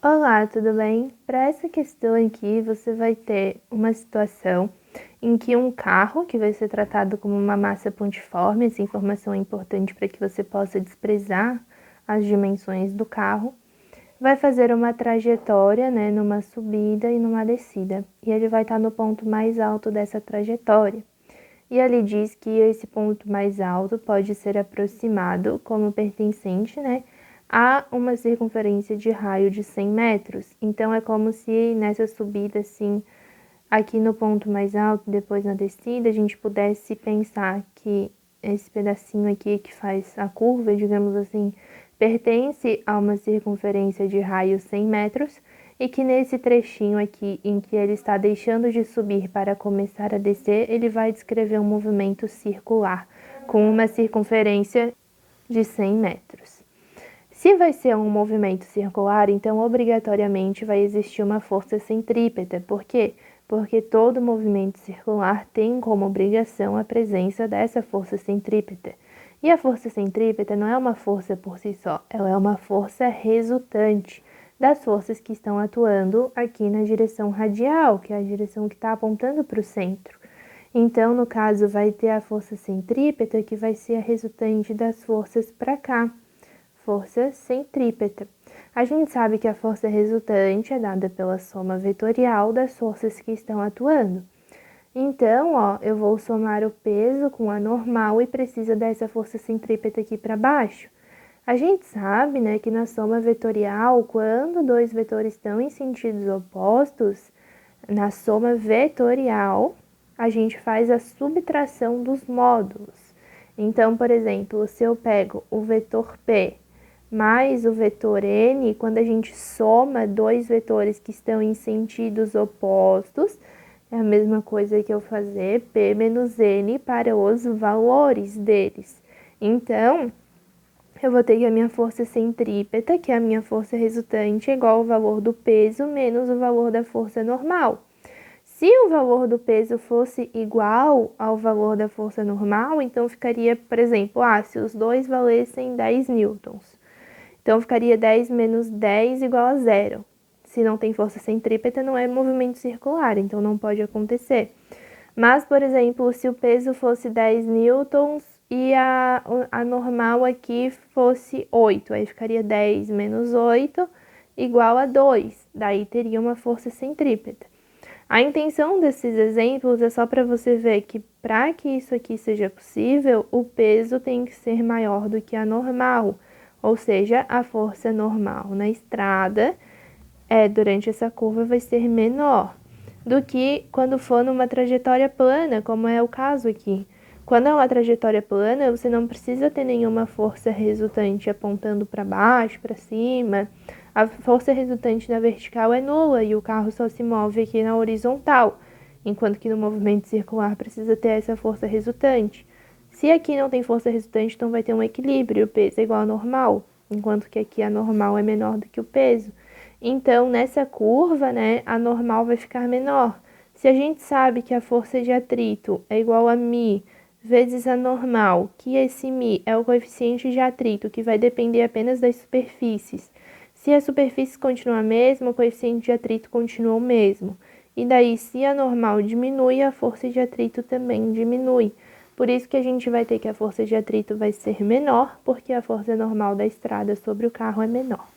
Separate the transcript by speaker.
Speaker 1: Olá, tudo bem? Para essa questão aqui, você vai ter uma situação em que um carro, que vai ser tratado como uma massa pontiforme, essa informação é importante para que você possa desprezar as dimensões do carro, vai fazer uma trajetória, né, numa subida e numa descida, e ele vai estar no ponto mais alto dessa trajetória. E ali diz que esse ponto mais alto pode ser aproximado como pertencente, né, a uma circunferência de raio de 100 metros. Então, é como se nessa subida, assim, aqui no ponto mais alto, depois na descida, a gente pudesse pensar que esse pedacinho aqui que faz a curva, digamos assim, pertence a uma circunferência de raio 100 metros, e que nesse trechinho aqui em que ele está deixando de subir para começar a descer, ele vai descrever um movimento circular com uma circunferência de 100 metros. Se vai ser um movimento circular, então obrigatoriamente vai existir uma força centrípeta. Por quê? Porque todo movimento circular tem como obrigação a presença dessa força centrípeta. E a força centrípeta não é uma força por si só, ela é uma força resultante das forças que estão atuando aqui na direção radial, que é a direção que está apontando para o centro. Então, no caso, vai ter a força centrípeta, que vai ser a resultante das forças para cá, força centrípeta. A gente sabe que a força resultante é dada pela soma vetorial das forças que estão atuando. Então, ó, eu vou somar o peso com a normal e precisa dessa força centrípeta aqui para baixo. A gente sabe, né, que na soma vetorial, quando dois vetores estão em sentidos opostos, na soma vetorial, a gente faz a subtração dos módulos. Então, por exemplo, se eu pego o vetor P mais o vetor N, quando a gente soma dois vetores que estão em sentidos opostos, é a mesma coisa que eu fazer P menos N para os valores deles. Então, eu vou ter que a minha força centrípeta, que é a minha força resultante, é igual ao valor do peso menos o valor da força normal. Se o valor do peso fosse igual ao valor da força normal, então ficaria, por exemplo, se os dois valessem 10 newtons. Então, ficaria 10 menos 10 igual a zero. Se não tem força centrípeta, não é movimento circular, então não pode acontecer. Mas, por exemplo, se o peso fosse 10 newtons e a normal aqui fosse 8, aí ficaria 10 menos 8 igual a 2, daí teria uma força centrípeta. A intenção desses exemplos é só para você ver que para que isso aqui seja possível, o peso tem que ser maior do que a normal, ou seja, a força normal na estrada durante essa curva vai ser menor do que quando for numa trajetória plana, como é o caso aqui. Quando é uma trajetória plana, você não precisa ter nenhuma força resultante apontando para baixo, para cima. A força resultante na vertical é nula e o carro só se move aqui na horizontal, enquanto que no movimento circular precisa ter essa força resultante. Se aqui não tem força resultante, então vai ter um equilíbrio, o peso é igual ao normal, enquanto que aqui a normal é menor do que o peso. Então, nessa curva, né, a normal vai ficar menor. Se a gente sabe que a força de atrito é igual a μ vezes a normal, que esse μ é o coeficiente de atrito, que vai depender apenas das superfícies. Se a superfície continua a mesma, o coeficiente de atrito continua o mesmo. E daí, se a normal diminui, a força de atrito também diminui. Por isso que a gente vai ter que a força de atrito vai ser menor, porque a força normal da estrada sobre o carro é menor.